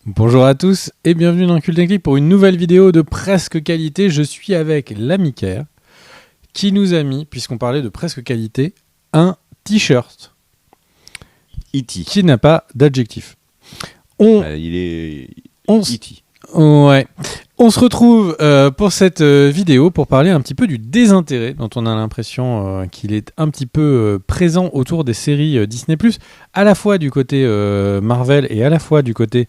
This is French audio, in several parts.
Bonjour à tous et bienvenue dans Cult & Click pour une nouvelle vidéo de presque qualité. Je suis avec l'ami Ker qui nous a mis, puisqu'on parlait de presque qualité, un t-shirt E.T. qui n'a pas d'adjectif. Il est E.T. Ouais. On se retrouve pour cette vidéo pour parler un petit peu du désintérêt dont on a l'impression qu'il est un petit peu présent autour des séries Disney+, à la fois du côté Marvel et à la fois du côté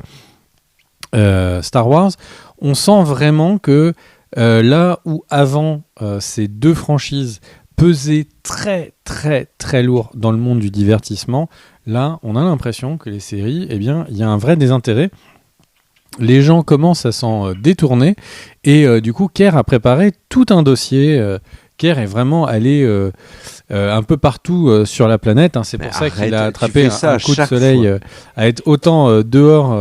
Star Wars. On sent vraiment que là où avant ces deux franchises pesaient très très très lourd dans le monde du divertissement, là on a l'impression que les séries, eh bien il y a un vrai désintérêt. Les gens commencent à s'en détourner et du coup Ker a préparé tout un dossier. Ker est vraiment allé un peu partout sur la planète, hein. C'est pour ça qu'il a attrapé un coup de soleil à être autant dehors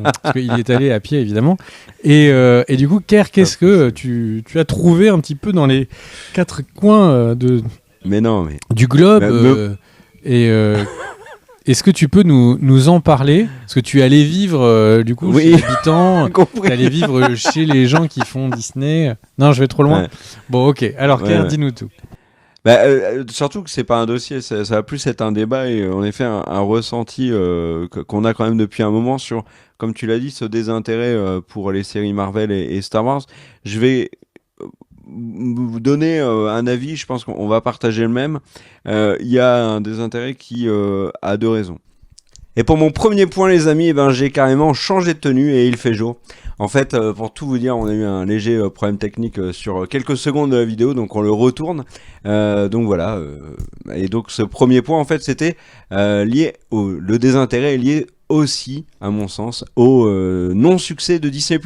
parce qu'il est allé à pied évidemment. Et du coup Ker, qu'est-ce que tu as trouvé un petit peu dans les quatre coins du globe est-ce que tu peux nous en parler? Est-ce que tu es allé vivre du coup chez les habitants? Tu es allé vivre chez les gens qui font Disney? Non, je vais trop loin. Ouais. Bon, ok. Alors, Ker, dis-nous tout. Surtout que c'est pas un dossier, ça va plus être un débat et en effet un ressenti qu'on a quand même depuis un moment sur, comme tu l'as dit, ce désintérêt pour les séries Marvel et Star Wars. Je vais vous donner un avis, je pense qu'on va partager le même. Il y a un désintérêt qui a deux raisons. Et pour mon premier point, les amis, j'ai carrément changé de tenue et il fait jour. En fait, pour tout vous dire, on a eu un léger problème technique sur quelques secondes de la vidéo, donc on le retourne. Donc voilà. Et donc ce premier point, en fait, c'était lié le désintérêt est lié aussi, à mon sens, au non-succès de Disney+.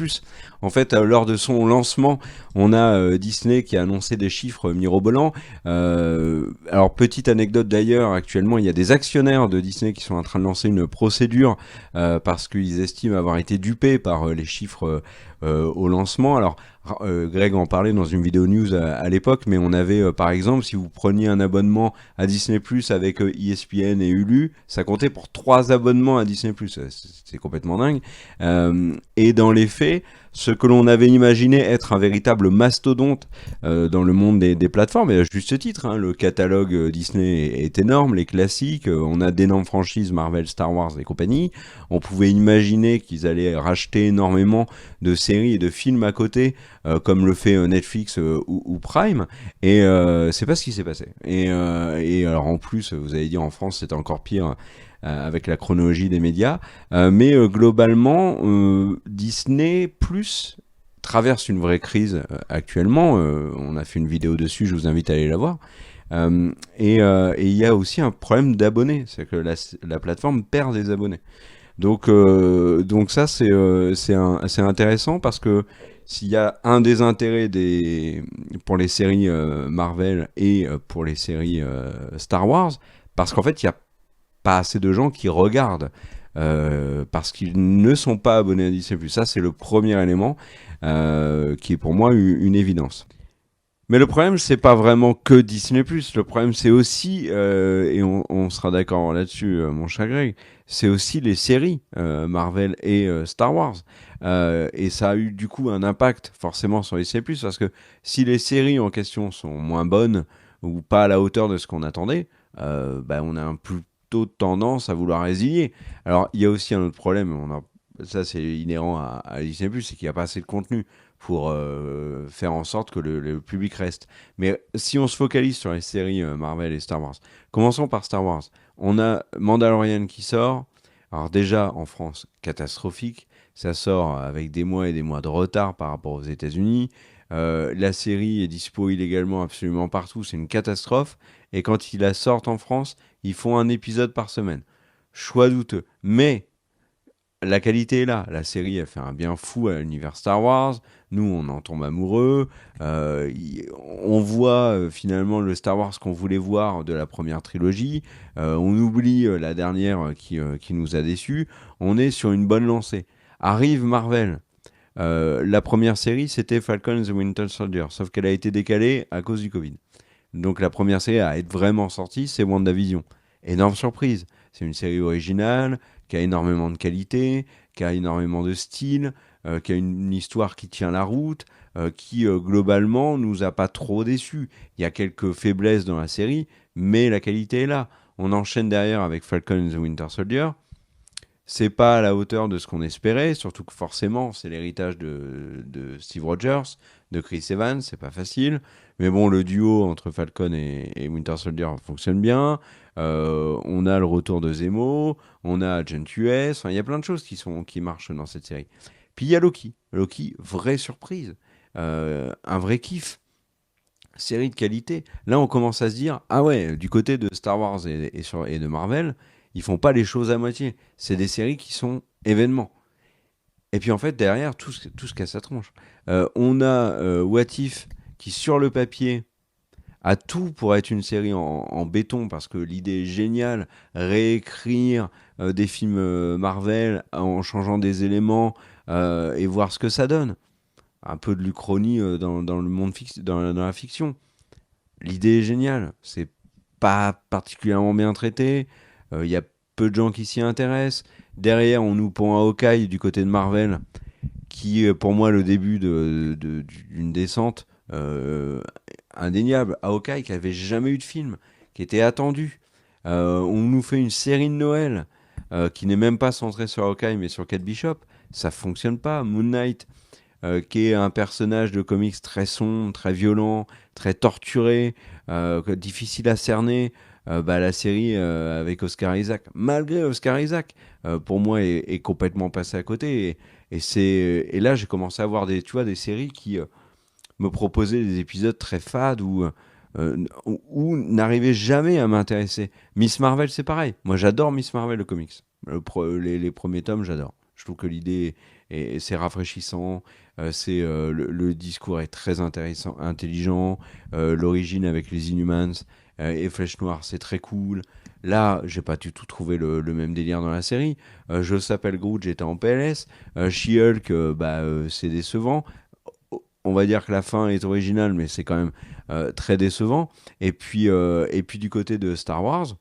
En fait, lors de son lancement, on a Disney qui a annoncé des chiffres mirobolants. Alors, petite anecdote d'ailleurs, actuellement, il y a des actionnaires de Disney qui sont en train de lancer une procédure parce qu'ils estiment avoir été dupés par les chiffres au lancement. Alors, Greg en parlait dans une vidéo news à l'époque, mais on avait par exemple, si vous preniez un abonnement à Disney+, avec ESPN et Hulu, ça comptait pour 3 abonnements à Disney+, c'est complètement dingue. Et dans les faits, ce que l'on avait imaginé être un véritable mastodonte dans le monde des plateformes, et à juste titre, hein, le catalogue Disney est énorme, les classiques, on a d'énormes franchises Marvel, Star Wars et compagnie, on pouvait imaginer qu'ils allaient racheter énormément de séries et de films à côté, comme le fait Netflix ou Prime, et c'est pas ce qui s'est passé. Et alors en plus, vous allez dire en France c'était encore pire, avec la chronologie des médias, mais globalement Disney Plus traverse une vraie crise actuellement. On a fait une vidéo dessus, je vous invite à aller la voir. Et il y a aussi un problème d'abonnés, c'est que la plateforme perd des abonnés. Donc ça c'est intéressant parce que s'il y a un des intérêts pour les séries Marvel et pour les séries Star Wars, parce qu'en fait il y a pas assez de gens qui regardent parce qu'ils ne sont pas abonnés à Disney+. Ça, c'est le premier élément qui est pour moi une évidence. Mais le problème, c'est pas vraiment que Disney+. Le problème, c'est aussi, et on sera d'accord là-dessus, mon cher Greg, c'est aussi les séries Marvel et Star Wars. Et ça a eu du coup un impact forcément sur les Disney+, parce que si les séries en question sont moins bonnes ou pas à la hauteur de ce qu'on attendait, on a un plus de tendance à vouloir résilier. Alors, il y a aussi un autre problème, ça c'est inhérent à Disney+, c'est qu'il n'y a pas assez de contenu pour faire en sorte que le public reste. Mais si on se focalise sur les séries Marvel et Star Wars, commençons par Star Wars. On a Mandalorian qui sort, alors déjà en France, catastrophique, ça sort avec des mois et des mois de retard par rapport aux États-Unis. La série est dispo illégalement absolument partout, c'est une catastrophe. Et quand ils la sortent en France, ils font un épisode par semaine. Choix douteux. Mais la qualité est là. La série, elle fait un bien fou à l'univers Star Wars. Nous, on en tombe amoureux. On voit finalement le Star Wars qu'on voulait voir de la première trilogie. On oublie la dernière qui nous a déçus. On est sur une bonne lancée. Arrive Marvel. La première série, c'était Falcon and the Winter Soldier, sauf qu'elle a été décalée à cause du Covid. Donc la première série à être vraiment sortie, c'est WandaVision. Énorme surprise. C'est une série originale, qui a énormément de qualité, qui a énormément de style, qui a une histoire qui tient la route, qui globalement nous a pas trop déçus. Il y a quelques faiblesses dans la série, mais la qualité est là. On enchaîne derrière avec Falcon and the Winter Soldier. C'est pas à la hauteur de ce qu'on espérait, surtout que forcément c'est l'héritage de Steve Rogers, de Chris Evans, c'est pas facile. Mais bon, le duo entre Falcon et Winter Soldier fonctionne bien. On a le retour de Zemo, on a Agent US, enfin, il y a plein de choses qui marchent dans cette série. Puis il y a Loki. Loki, vraie surprise, un vrai kiff. Série de qualité. Là, on commence à se dire, ah ouais, du côté de Star Wars et de Marvel, ils font pas les choses à moitié. C'est des séries qui sont événements. Et puis en fait, derrière, tout se casse sa tronche. On a What If qui, sur le papier, a tout pour être une série en béton parce que l'idée est géniale. Réécrire des films Marvel en changeant des éléments et voir ce que ça donne. Un peu de l'Uchronie dans le monde dans la fiction. L'idée est géniale. C'est pas particulièrement bien traité. Il y a peu de gens qui s'y intéressent. Derrière, on nous pond un Hawkeye du côté de Marvel, qui est pour moi le début d'une descente indéniable. Hawkeye qui avait jamais eu de film, qui était attendu. On nous fait une série de Noël qui n'est même pas centrée sur Hawkeye mais sur Kate Bishop. Ça fonctionne pas. Moon Knight, qui est un personnage de comics très sombre, très violent, très torturé, difficile à cerner. La série avec Oscar Isaac, malgré Oscar Isaac, pour moi est complètement passée à côté. Et là, j'ai commencé à voir des séries qui me proposaient des épisodes très fades ou n'arrivaient jamais à m'intéresser. Miss Marvel, c'est pareil. Moi, j'adore Miss Marvel, le comics. Les premiers tomes, j'adore. Je trouve que l'idée c'est rafraîchissant, le discours est très intéressant, intelligent, l'origine avec les Inhumans et Flèche Noire, c'est très cool. Là, j'ai pas du tout trouvé le même délire dans la série. Je s'appelle Groot, j'étais en PLS. She-Hulk, c'est décevant. On va dire que la fin est originale, mais c'est quand même très décevant. Et puis du côté de Star Wars,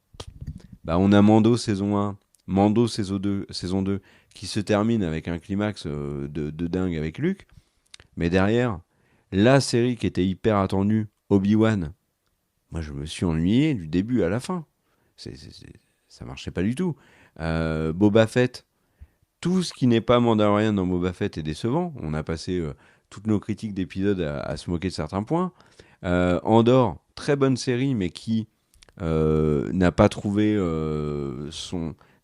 on a Mando saison 1, Mando saison 2, qui se termine avec un climax de dingue avec Luke. Mais derrière, la série qui était hyper attendue, Obi-Wan, moi je me suis ennuyé du début à la fin. Ça marchait pas du tout. Boba Fett, tout ce qui n'est pas Mandalorian dans Boba Fett est décevant. On a passé toutes nos critiques d'épisodes à se moquer de certains points. Andor, très bonne série, mais qui n'a pas trouvé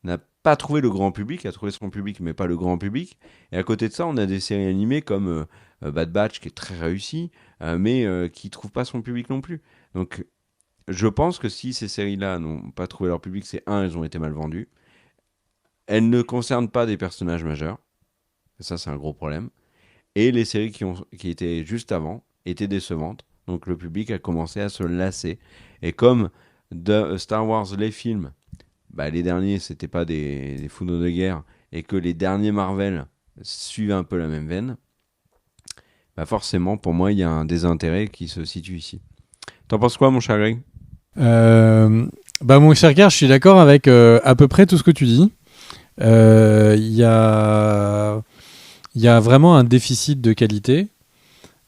n'a pas trouvé le grand public, a trouvé son public, mais pas le grand public. Et à côté de ça, on a des séries animées comme Bad Batch, qui est très réussi, mais qui trouve pas son public non plus. Donc, je pense que si ces séries-là n'ont pas trouvé leur public, c'est elles ont été mal vendues. Elles ne concernent pas des personnages majeurs. Et ça, c'est un gros problème. Et les séries qui étaient juste avant étaient décevantes. Donc, le public a commencé à se lasser. Et comme Star Wars, les films, les derniers, c'était pas des foudres de guerre, et que les derniers Marvel suivent un peu la même veine, forcément, pour moi, il y a un désintérêt qui se situe ici. T'en penses quoi, mon cher Greg ? Mon cher Gare, je suis d'accord avec à peu près tout ce que tu dis. Il y a vraiment un déficit de qualité.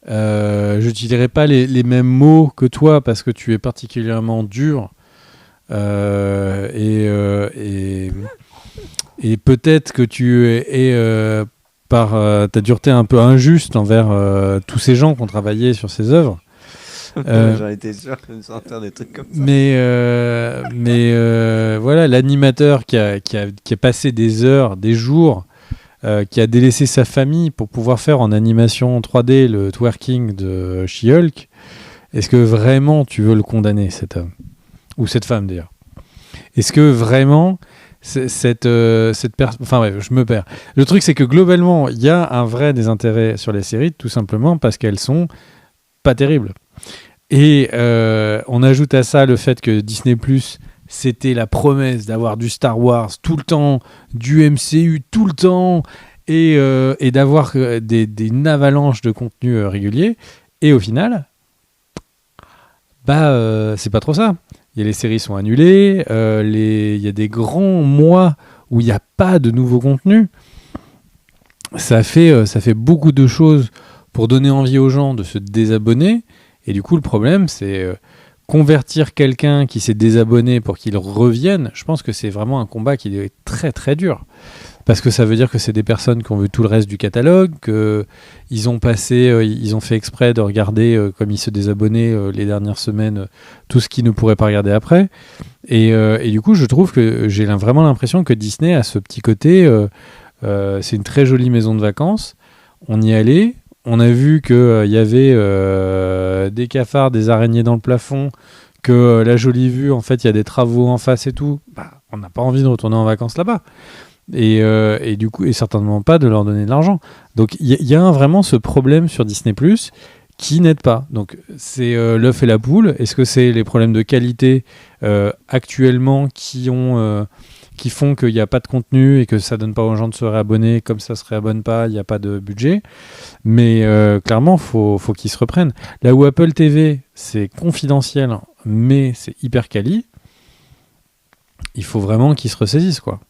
Je n'utiliserai pas les mêmes mots que toi parce que tu es particulièrement dur et peut-être que tu es par ta dureté un peu injuste envers tous ces gens qui ont travaillé sur ces œuvres. J'en étais sûr de me sortir des trucs comme ça. Mais voilà, l'animateur qui a passé des heures, des jours, qui a délaissé sa famille pour pouvoir faire en animation 3D le twerking de She-Hulk, est-ce que vraiment tu veux le condamner, cet homme ? Ou cette femme d'ailleurs ? Est-ce que vraiment cette personne... Enfin bref, je me perds. Le truc c'est que globalement, il y a un vrai désintérêt sur les séries, tout simplement parce qu'elles sont pas terribles. Et on ajoute à ça le fait que Disney+, c'était la promesse d'avoir du Star Wars tout le temps, du MCU tout le temps, et d'avoir une avalanche de contenu régulier. Et au final, c'est pas trop ça. les séries sont annulées, il y a des grands mois où il n'y a pas de nouveau contenu. Ça fait beaucoup de choses pour donner envie aux gens de se désabonner. Et du coup, le problème, c'est convertir quelqu'un qui s'est désabonné pour qu'il revienne. Je pense que c'est vraiment un combat qui est très très dur. Parce que ça veut dire que c'est des personnes qui ont vu tout le reste du catalogue, qu'ils ont ils ont fait exprès de regarder, comme ils se désabonnaient les dernières semaines, tout ce qu'ils ne pourraient pas regarder après. Et du coup, je trouve que j'ai vraiment l'impression que Disney a ce petit côté, c'est une très jolie maison de vacances, on y allait, on a vu qu'il y avait des cafards, des araignées dans le plafond, que la jolie vue, en fait, il y a des travaux en face et tout, on n'a pas envie de retourner en vacances là-bas. Et du coup, et certainement pas de leur donner de l'argent. Donc il y a vraiment ce problème sur Disney+ qui n'aide pas. Donc c'est l'œuf et la poule. Est-ce que c'est les problèmes de qualité actuellement qui font qu'il n'y a pas de contenu et que ça donne pas aux gens de se réabonner, comme ça se réabonne pas, il n'y a pas de budget. Mais clairement, faut qu'ils se reprennent. Là où Apple TV, c'est confidentiel, mais c'est hyper quali, il faut vraiment qu'ils se ressaisissent, quoi.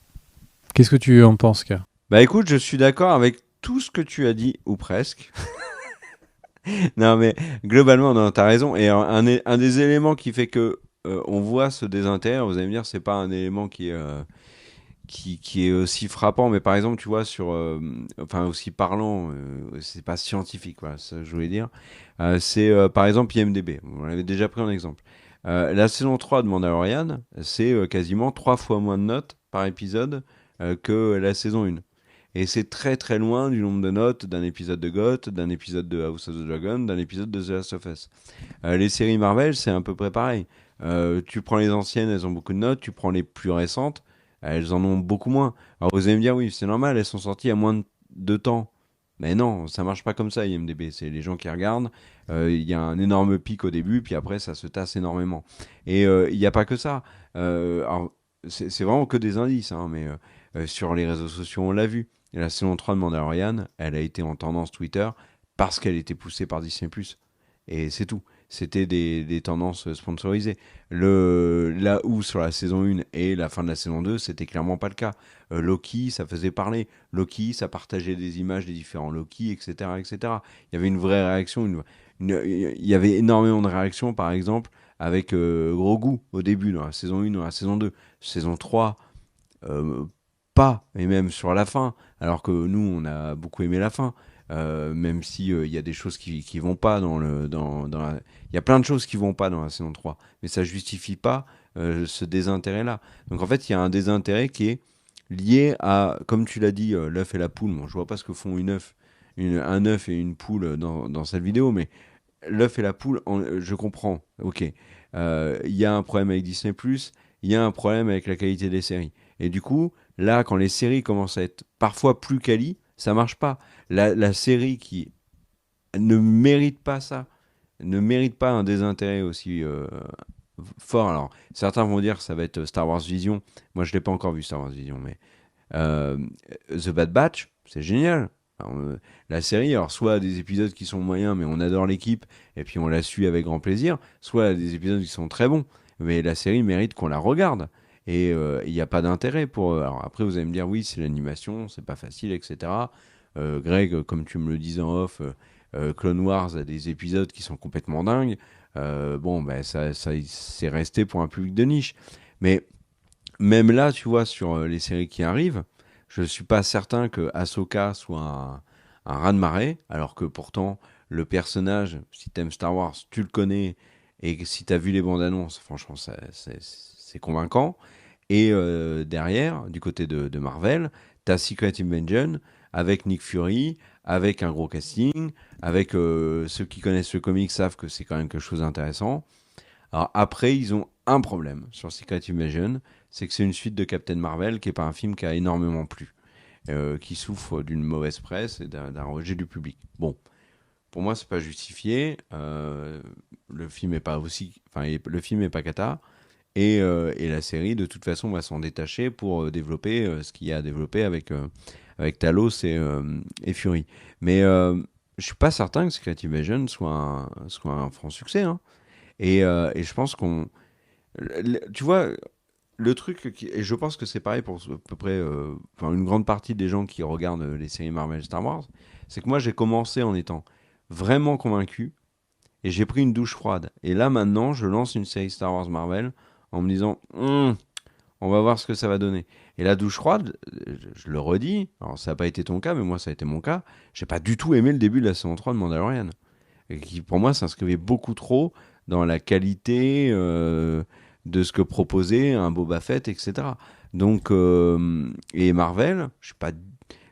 Qu'est-ce que tu en penses, Ka ? Bah écoute, je suis d'accord avec tout ce que tu as dit, ou presque. Non, mais globalement, non, t'as raison. Et un des éléments qui fait que on voit ce désintérêt, vous allez me dire, c'est pas un élément qui est aussi frappant, mais par exemple, tu vois, enfin aussi parlant, c'est pas scientifique, voilà, ça que je voulais dire. C'est par exemple IMDb. On l'avait déjà pris en exemple. La saison 3 de Mandalorian, c'est quasiment 3 fois moins de notes par épisode que la saison 1. Et c'est très très loin du nombre de notes d'un épisode de GOT, d'un épisode de House of the Dragon, d'un épisode de The Last of Us. Les séries Marvel, c'est à peu près pareil. Tu prends les anciennes, elles ont beaucoup de notes. Tu prends les plus récentes, elles en ont beaucoup moins. Alors vous allez me dire, oui, c'est normal, elles sont sorties à moins de temps. Mais non, ça marche pas comme ça, IMDb. C'est les gens qui regardent. Il y a un énorme pic au début, puis après, ça se tasse énormément. Et il n'y a pas que ça. Alors, c'est vraiment que des indices, hein, mais sur les réseaux sociaux, on l'a vu. Et la saison 3 de Mandalorian, elle a été en tendance Twitter parce qu'elle était poussée par Disney+. Et c'est tout. C'était des tendances sponsorisées. Là où sur la saison 1 et la fin de la saison 2, c'était clairement pas le cas. Loki, ça faisait parler. Loki, ça partageait des images des différents Loki, etc., etc. Il y avait une vraie réaction. Il y avait énormément de réactions, par exemple, avec Grogu au début, dans la saison 1, dans la saison 2. Saison 3, pas, et même sur la fin, alors que nous, on a beaucoup aimé la fin. Même si il y a des choses qui vont pas il y a plein de choses qui vont pas dans la saison 3, mais ça justifie pas ce désintérêt là. Donc en fait il y a un désintérêt qui est lié à, comme tu l'as dit, l'œuf et la poule. Bon, je vois pas ce que font un œuf et une poule dans cette vidéo, mais l'œuf et la poule, je comprends, ok. Il y a un problème avec Disney+, il y a un problème avec la qualité des séries, et du coup là quand les séries commencent à être parfois plus quali, ça marche pas. La série qui ne mérite pas ça, ne mérite pas un désintérêt aussi fort. Alors, certains vont dire que ça va être Star Wars Vision. Moi, je l'ai pas encore vu Star Wars Vision, mais euh, The Bad Batch, c'est génial. Alors, la série, alors soit des épisodes qui sont moyens, mais on adore l'équipe et puis on la suit avec grand plaisir, soit des épisodes qui sont très bons, mais la série mérite qu'on la regarde. Et il n'y a pas d'intérêt pour. Alors après, vous allez me dire, oui, c'est l'animation, c'est pas facile, etc. Greg, comme tu me le disais en off, Clone Wars a des épisodes qui sont complètement dingues. Bon, ben ça c'est resté pour un public de niche. Mais même là, tu vois, sur les séries qui arrivent, je suis pas certain que Ahsoka soit un raz-de-marée, alors que pourtant, le personnage, si t'aimes Star Wars, tu le connais, et que si t'as vu les bandes annonces, franchement, c'est convaincant. Et derrière, du côté de Marvel, t'as Secret Invasion avec Nick Fury, avec un gros casting, avec ceux qui connaissent le comic savent que c'est quand même quelque chose d'intéressant. Alors après, ils ont un problème sur Secret Invasion, c'est que c'est une suite de Captain Marvel qui est pas un film qui a énormément plu, qui souffre d'une mauvaise presse et d'un rejet du public. Bon, pour moi, c'est pas justifié. Le film est pas aussi, enfin, le film est pas cata. Et la série, de toute façon, va s'en détacher pour développer ce qu'il y a à développer avec Talos et Fury. Mais je suis pas certain que Secret Invasion soit un franc succès, hein. Et je pense qu'on Tu vois, le truc, et je pense que c'est pareil pour à peu près une grande partie des gens qui regardent les séries Marvel Star Wars, c'est que moi j'ai commencé en étant vraiment convaincu et j'ai pris une douche froide. Et là maintenant, je lance une série Star Wars Marvel en me disant on va voir ce que ça va donner. Et la douche froide, je le redis, alors ça n'a pas été ton cas, mais moi ça a été mon cas, j'ai pas du tout aimé le début de la saison 3 de Mandalorian. Et qui pour moi s'inscrivait beaucoup trop dans la qualité de ce que proposait un Boba Fett, etc. Donc, et Marvel, je suis pas.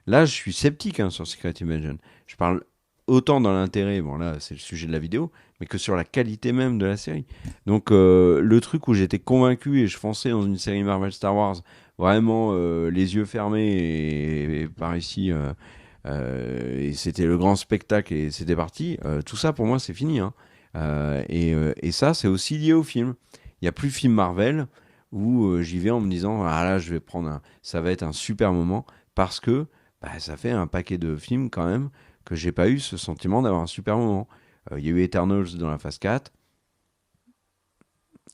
Là, je suis sceptique sur Secret Invasion. Je parle autant dans l'intérêt, bon là c'est le sujet de la vidéo, mais que sur la qualité même de la série. Donc le truc où j'étais convaincu et je fonçais dans une série Marvel Star Wars, vraiment les yeux fermés et par ici, et c'était le grand spectacle et c'était parti, tout ça pour moi c'est fini. Hein. Et ça c'est aussi lié au film. Il n'y a plus de film Marvel où j'y vais en me disant ah là je vais ça va être un super moment parce que ça fait un paquet de films quand même que j'ai pas eu ce sentiment d'avoir un super moment. Il y a eu Eternals dans la phase 4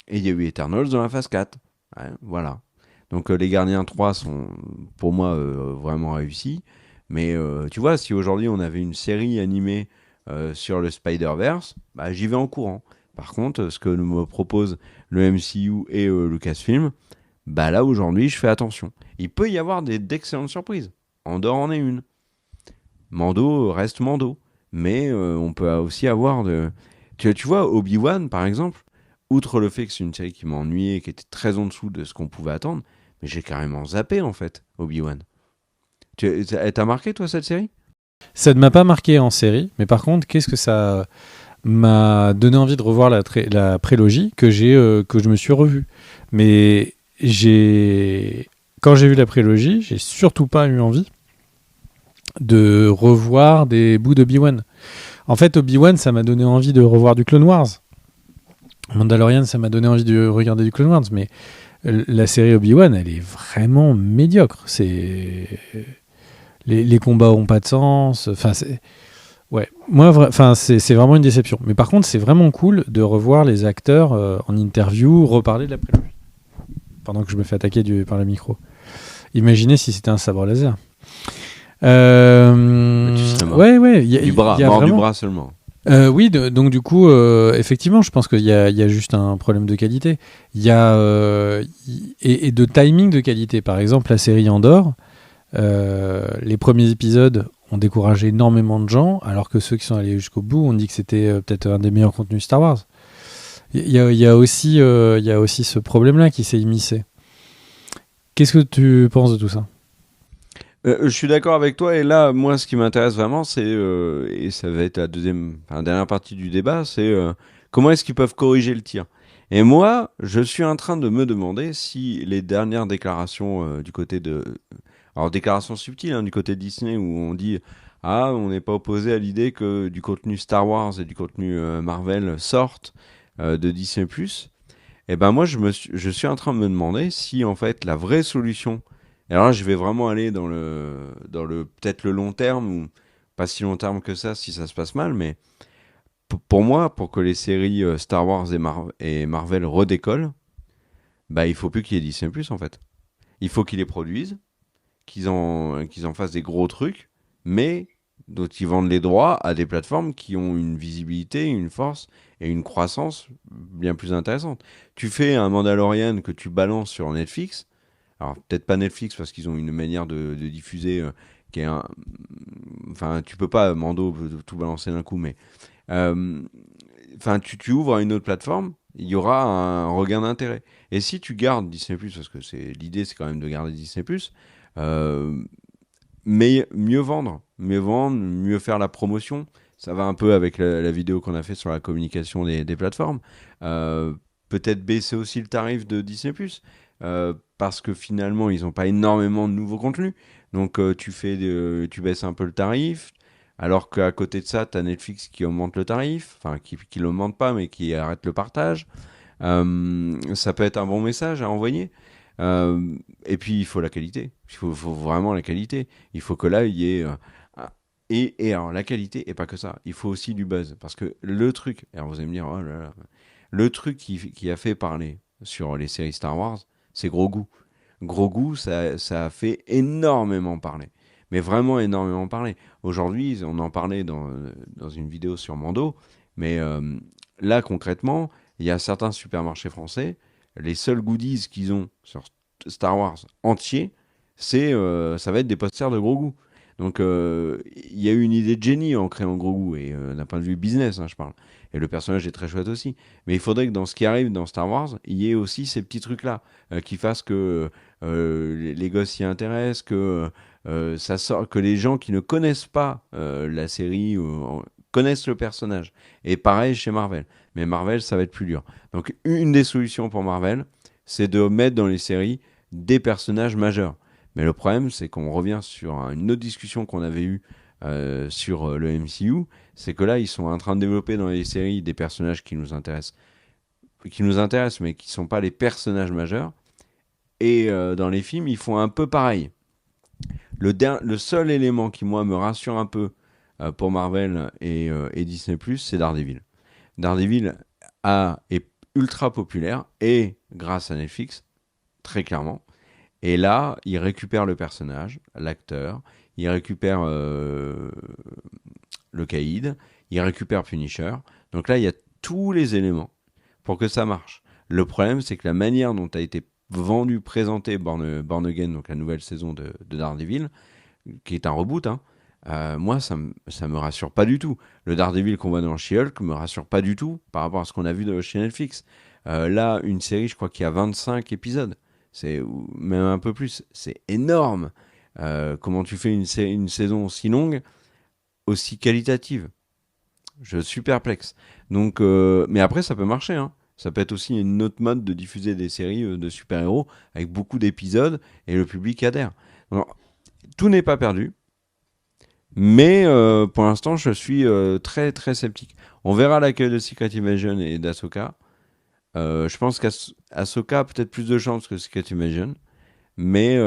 et il y a eu Eternals dans la phase 4. Ouais, voilà. Donc les Gardiens 3 sont pour moi vraiment réussis. Mais tu vois, si aujourd'hui on avait une série animée sur le Spider-Verse, j'y vais en courant. Par contre, ce que me propose le MCU et Lucasfilm, là aujourd'hui je fais attention. Il peut y avoir d'excellentes surprises. Andor en est une. Mando reste Mando. Mais on peut aussi avoir de... Tu vois, Obi-Wan, par exemple, outre le fait que c'est une série qui m'a ennuyé et qui était très en dessous de ce qu'on pouvait attendre, mais j'ai carrément zappé, en fait, Obi-Wan. T'as marqué, toi, cette série? Ça ne m'a pas marqué en série, mais par contre, qu'est-ce que ça m'a donné envie de revoir la prélogie que je me suis revu. Mais quand j'ai vu la prélogie, j'ai surtout pas eu envie de revoir des bouts d'Obi-Wan. En fait, Obi-Wan, ça m'a donné envie de revoir du Clone Wars. Mandalorian, ça m'a donné envie de regarder du Clone Wars, mais la série Obi-Wan, elle est vraiment médiocre. Les combats ont pas de sens. Enfin, ouais, moi, c'est vraiment une déception. Mais par contre, c'est vraiment cool de revoir les acteurs en interview, reparler de la prélogie. Pendant que je me fais attaquer par le micro. Imaginez si c'était un sabre laser. Ouais, du bras, vraiment... du bras seulement. Oui, donc du coup, effectivement, je pense qu'il y a juste un problème de qualité. Il y a et de timing de qualité. Par exemple, la série Andor, les premiers épisodes ont découragé énormément de gens, alors que ceux qui sont allés jusqu'au bout ont dit que c'était peut-être un des meilleurs contenus Star Wars. Il y a aussi ce problème-là qui s'est immiscé. Qu'est-ce que tu penses de tout ça ? Je suis d'accord avec toi, et là, moi, ce qui m'intéresse vraiment, c'est, et ça va être la dernière partie du débat, c'est comment est-ce qu'ils peuvent corriger le tir. Et moi, je suis en train de me demander si les dernières déclarations du côté de... Alors, déclarations subtiles, du côté de Disney, où on dit « Ah, on n'est pas opposé à l'idée que du contenu Star Wars et du contenu Marvel sortent de Disney+. » Et ben moi, je suis en train de me demander si, en fait, la vraie solution... Et alors là, je vais vraiment aller dans le peut-être le long terme, ou pas si long terme que ça si ça se passe mal, mais pour moi, pour que les séries Star Wars et Marvel redécollent, il faut plus qu'il y ait Disney+, en fait. Il faut qu'ils les produisent, qu'ils en fassent des gros trucs, mais dont ils vendent les droits à des plateformes qui ont une visibilité, une force et une croissance bien plus intéressante. Tu fais un Mandalorian que tu balances sur Netflix, alors peut-être pas Netflix parce qu'ils ont une manière de diffuser qui est enfin tu peux pas Mando tout balancer d'un coup, mais tu ouvres à une autre plateforme, il y aura un regain d'intérêt. Et si tu gardes Disney+, parce que l'idée c'est quand même de garder Disney+, mais mieux vendre, mieux faire la promotion. Ça va un peu avec la vidéo qu'on a fait sur la communication des plateformes. Peut-être baisser aussi le tarif de Disney+, parce que finalement, ils n'ont pas énormément de nouveaux contenus. Donc, tu baisses un peu le tarif, alors qu'à côté de ça, tu as Netflix qui augmente le tarif, enfin, qui ne l'augmente pas, mais qui arrête le partage. Ça peut être un bon message à envoyer. Et puis, il faut la qualité. Il faut vraiment la qualité. Il faut que là, il y ait... et alors, la qualité, et pas que ça. Il faut aussi du buzz. Parce que le truc... Alors, vous allez me dire, oh là là... Le truc qui a fait parler sur les séries Star Wars, c'est Grogu. Grogu, ça a fait énormément parler. Mais vraiment énormément parler. Aujourd'hui, on en parlait dans une vidéo sur Mando, mais là, concrètement, il y a certains supermarchés français, les seuls goodies qu'ils ont sur Star Wars entier, ça va être des posters de Grogu. Donc, il y a eu une idée de génie en créant Grogu, et d'un point de vue business, je parle. Et le personnage est très chouette aussi. Mais il faudrait que dans ce qui arrive dans Star Wars, il y ait aussi ces petits trucs-là, qui fassent que les gosses s'y intéressent, que ça sort, que les gens qui ne connaissent pas la série connaissent le personnage. Et pareil chez Marvel. Mais Marvel, ça va être plus dur. Donc, une des solutions pour Marvel, c'est de mettre dans les séries des personnages majeurs. Mais le problème, c'est qu'on revient sur une autre discussion qu'on avait eue sur le MCU, c'est que là, ils sont en train de développer dans les séries des personnages qui nous intéressent, mais qui ne sont pas les personnages majeurs. Et dans les films, ils font un peu pareil. Le seul élément qui, moi, me rassure un peu pour Marvel et Disney+, c'est Daredevil. Daredevil est ultra populaire, et grâce à Netflix, très clairement. Et là, il récupère le personnage, l'acteur, il récupère le caïd, il récupère Punisher. Donc là, il y a tous les éléments pour que ça marche. Le problème, c'est que la manière dont a été vendu, présenté Born Again, donc la nouvelle saison de Daredevil, qui est un reboot, moi, ça me rassure pas du tout. Le Daredevil qu'on voit dans She-Hulk me rassure pas du tout par rapport à ce qu'on a vu chez Netflix. Là, une série, je crois qu'il y a 25 épisodes. C'est même un peu plus. C'est énorme. Comment tu fais une saison aussi longue, aussi qualitative? Je suis perplexe. Donc, mais après, ça peut marcher. Ça peut être aussi une autre mode de diffuser des séries de super-héros avec beaucoup d'épisodes et le public adhère. Alors, tout n'est pas perdu. Mais pour l'instant, je suis très très sceptique. On verra l'accueil de Secret Invasion et d'Ahsoka. Je pense qu'Ahsoka a peut-être plus de chance que Secret Invasion. Mais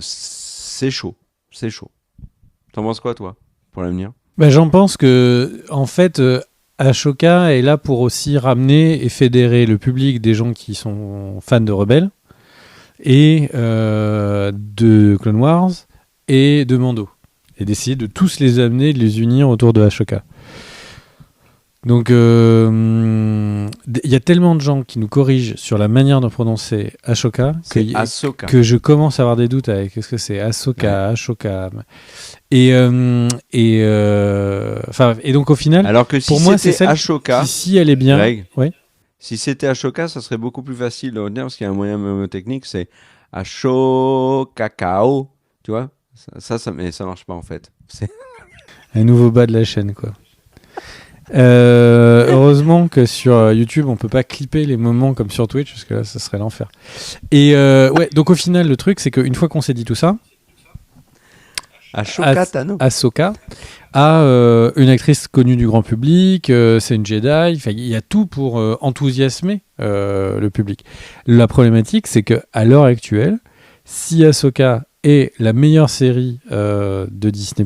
c'est chaud. C'est chaud. T'en penses quoi, toi, pour l'avenir? J'en pense que, en fait, Ashoka est là pour aussi ramener et fédérer le public des gens qui sont fans de Rebels et de Clone Wars et de Mando. Et d'essayer de tous les amener, de les unir autour de Ashoka. Donc, il y a tellement de gens qui nous corrigent sur la manière de prononcer Ashoka que je commence à avoir des doutes avec ce que c'est Ahsoka, Ashoka. Et donc au final, alors que si pour moi, c'est celle Ashoka, qui, si elle est bien, Greg, ouais. Si c'était Ashoka, ça serait beaucoup plus facile de retenir parce qu'il y a un moyen mnémotechnique, c'est Ashokakao, tu vois. Mais ça marche pas en fait. C'est un nouveau bas de la chaîne, quoi. Heureusement que sur YouTube on peut pas clipper les moments comme sur Twitch parce que là ça serait l'enfer. Et donc au final le truc c'est qu'une fois qu'on s'est dit tout ça, Ahsoka a une actrice connue du grand public, c'est une Jedi, il y a tout pour enthousiasmer le public. La problématique c'est que à l'heure actuelle, si Ahsoka est la meilleure série de Disney+,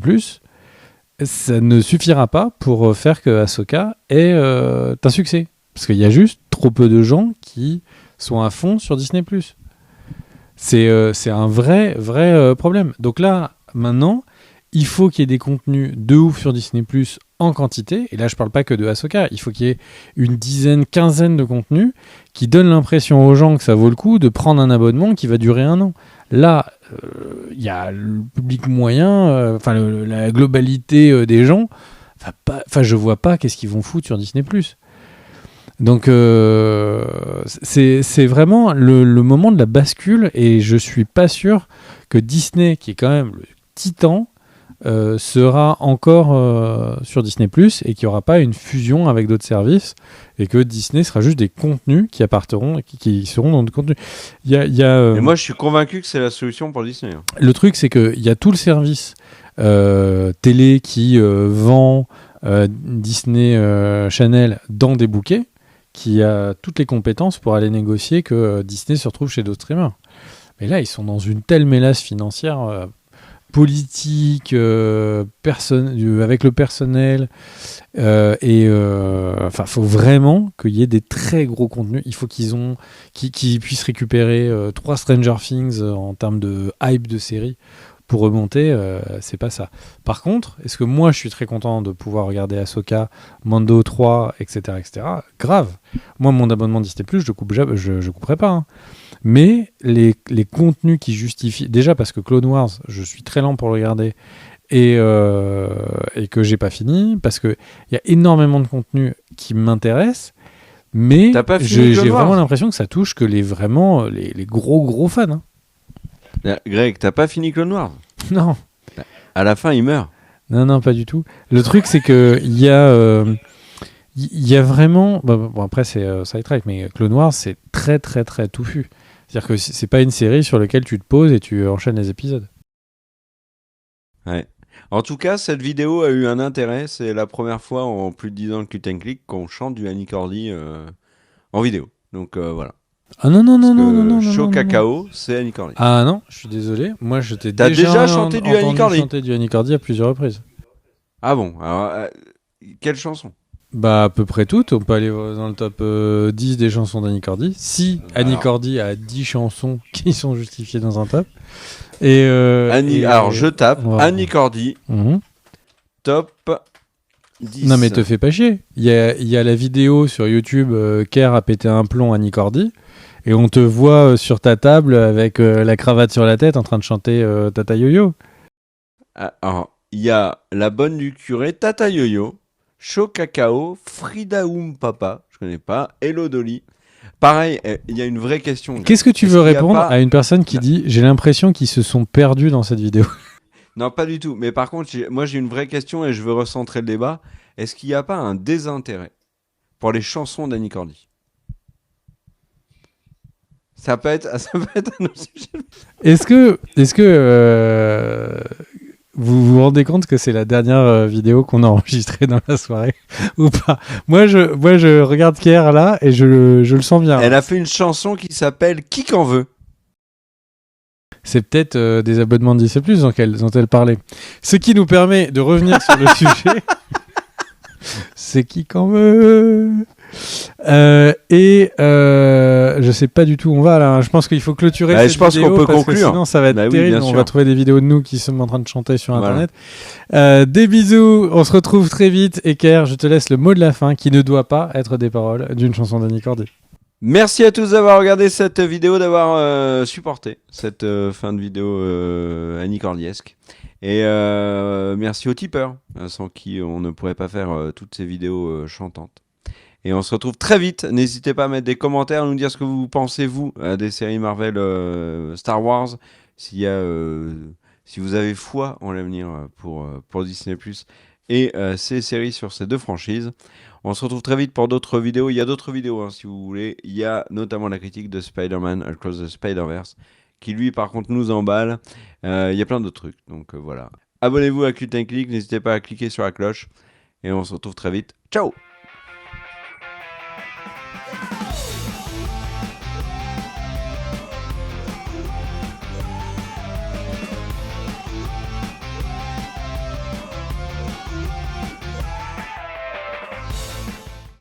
ça ne suffira pas pour faire que Ahsoka est un succès. Parce qu'il y a juste trop peu de gens qui sont à fond sur Disney+. C'est un vrai problème. Donc là, maintenant, il faut qu'il y ait des contenus de ouf sur Disney+, en quantité. Et là, je parle pas que de Ahsoka. Il faut qu'il y ait une quinzaine de contenus qui donnent l'impression aux gens que ça vaut le coup de prendre un abonnement qui va durer 1 an. Là, il y a le public moyen, la globalité des gens. Je vois pas qu'est-ce qu'ils vont foutre sur Disney+. Donc, c'est vraiment le moment de la bascule, et je suis pas sûr que Disney, qui est quand même le titan, sera encore sur Disney+, et qu'il n'y aura pas une fusion avec d'autres services, et que Disney sera juste des contenus qui apparteront, qui seront dans le contenu. Et moi, je suis convaincu que c'est la solution pour Disney. Le truc, c'est qu'il y a tout le service télé qui vend Disney Channel dans des bouquets, qui a toutes les compétences pour aller négocier que Disney se retrouve chez d'autres streamers. Mais là, ils sont dans une telle mélasse financière politique, avec le personnel. Enfin, faut vraiment qu'il y ait des très gros contenus. Il faut qu'ils puissent récupérer 3 Stranger Things en termes de hype de série pour remonter. C'est pas ça. Par contre, est-ce que moi je suis très content de pouvoir regarder Ahsoka, Mando 3, etc., etc. Grave. Moi, mon abonnement Disney+, je couperai pas. Hein. Mais les contenus qui justifient... Déjà parce que Clone Wars, je suis très lent pour le regarder et que j'ai pas fini, parce qu'il y a énormément de contenus qui m'intéressent, mais j'ai vraiment l'impression que ça touche que les gros fans. Hein. Greg, t'as pas fini Clone Wars? Non. À la fin, il meurt. Non, pas du tout. Le truc, c'est que il y a vraiment... Bon, après, c'est sidetrack, mais Clone Wars, c'est très, très, très touffu. C'est-à-dire que c'est pas une série sur laquelle tu te poses et tu enchaînes les épisodes. Ouais. En tout cas, cette vidéo a eu un intérêt. C'est la première fois en plus de 10 ans de Cut and Click qu'on chante du Annie Cordy en vidéo. Donc voilà. Ah non. Chaud Cacao, c'est Annie Cordy. Ah non, je suis désolé. Moi, je t'ai déjà chanté du Annie Cordy. chanter du Annie Cordy à plusieurs reprises. Ah bon? Alors, quelle chanson? Bah, à peu près toutes. On peut aller dans le top 10 des chansons d'Annie Cordy. Si Annie Cordy a 10 chansons qui sont justifiées dans un top. Alors, je tape Annie Cordy, top 10. Non, mais te fais pas chier. Il y a la vidéo sur YouTube, Kerr a pété un plomb Annie Cordy. Et on te voit sur ta table avec la cravate sur la tête en train de chanter Tata Yo-Yo. Alors, il y a La Bonne du Curé, Tata Yo-Yo, Chaud Cacao, Frida Papa, je connais pas, Hello Dolly. Pareil, il y a une vraie question. Qu'est-ce que tu veux répondre à une personne qui dit « J'ai l'impression qu'ils se sont perdus dans cette vidéo ». Non, pas du tout. Mais par contre, moi j'ai une vraie question et je veux recentrer le débat. Est-ce qu'il n'y a pas un désintérêt pour les chansons d'Annie Cordy? Ça peut être un autre sujet. Est-ce que vous vous rendez compte que c'est la dernière vidéo qu'on a enregistrée dans la soirée ou pas? Moi, je regarde Kerr là et je le sens bien. Elle a fait une chanson qui s'appelle Qui qu'en veut. C'est peut-être des abonnements de Disney+, dont elle parlait. Ce qui nous permet de revenir sur le sujet. C'est qui qu'en veut. Je sais pas du tout où on va là. Je pense qu'il faut clôturer cette je pense vidéo qu'on peut parce conclure. Que sinon ça va être terrible. On va trouver des vidéos de nous qui sommes en train de chanter sur internet. Des bisous. On se retrouve très vite. Et Kerr, je te laisse le mot de la fin qui ne doit pas être des paroles d'une chanson d'Annie Cordy. Merci à tous d'avoir regardé cette vidéo, d'avoir supporté cette fin de vidéo Annie Cordiesque. Et merci aux tipeurs, sans qui on ne pourrait pas faire toutes ces vidéos chantantes. Et on se retrouve très vite. N'hésitez pas à mettre des commentaires, à nous dire ce que vous pensez, vous, des séries Marvel Star Wars. Si vous avez foi en l'avenir pour Disney+, et ces séries sur ces deux franchises. On se retrouve très vite pour d'autres vidéos. Il y a d'autres vidéos, si vous voulez. Il y a notamment la critique de Spider-Man Across the Spider-Verse, qui lui, par contre, nous emballe. Il y a plein d'autres trucs. Donc voilà. Abonnez-vous à Cut and Click. N'hésitez pas à cliquer sur la cloche. Et on se retrouve très vite. Ciao!